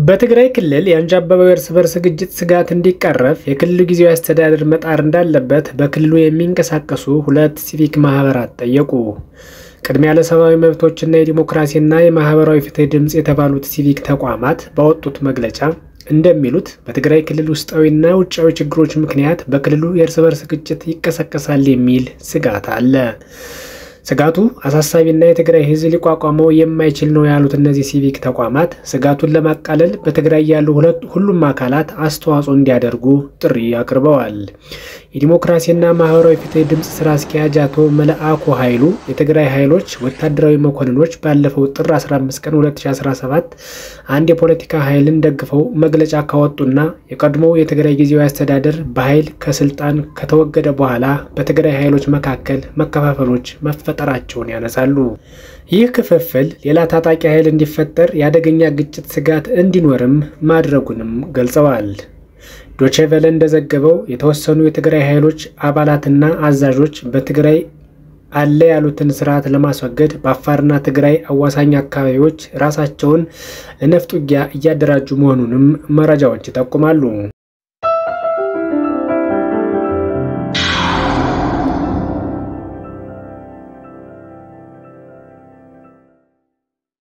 በትግራይ ክልል የአንጃበባው እርስ በርስ ግጭት ስጋት እንዲቀረፍ የክልሉ ጊዜያዊ አስተዳደር መጣር እንዳለበት በክልሉ የሚንቀሳቀሱ ሁለት ሲቪክ ማህበራት ጠየቁ። ቅድሚያ ለሰብአዊ መብቶችና የዲሞክራሲና የማህበራዊ ፍትህ ድምጽ የተባሉት ሲቪክ ተቋማት ባወጡት መግለጫ እንደሚሉት በትግራይ ክልል ውስጣዊና ውጫዊ ችግሮች ምክንያት በክልሉ የእርስ በርስ ግጭት ይቀሰቀሳል የሚል ስጋት አለ። ስጋቱ አሳሳቢና የትግራይ ህዝብ ሊቋቋመው የማይችል ነው ያሉት እነዚህ ሲቪክ ተቋማት ስጋቱን ለማቃለል በትግራይ ያሉ ሁሉም አካላት አስተዋጽኦ እንዲያደርጉ ጥሪ አቅርበዋል። የዲሞክራሲና ማህበራዊ ፍትህ ድምጽ ስራ አስኪያጅ አቶ መልአኩ ኃይሉ የትግራይ ኃይሎች ወታደራዊ መኮንኖች ባለፈው ጥር 15 ቀን 2017 አንድ የፖለቲካ ኃይልን ደግፈው መግለጫ ካወጡና የቀድሞው የትግራይ ጊዜያዊ አስተዳደር በኃይል ከስልጣን ከተወገደ በኋላ በትግራይ ኃይሎች መካከል መከፋፈሎች መፈጠራቸውን ያነሳሉ። ይህ ክፍፍል ሌላ ታጣቂ ኃይል እንዲፈጠር ያደገኛ ግጭት ስጋት እንዲኖርም ማድረጉንም ገልጸዋል። ዶቼ ቬለ እንደዘገበው የተወሰኑ የትግራይ ኃይሎች አባላትና አዛዦች በትግራይ አለ ያሉትን ስርዓት ለማስወገድ በአፋርና ትግራይ አዋሳኝ አካባቢዎች ራሳቸውን ለነፍጥ ውጊያ እያደራጁ መሆኑንም መረጃዎች ይጠቁማሉ።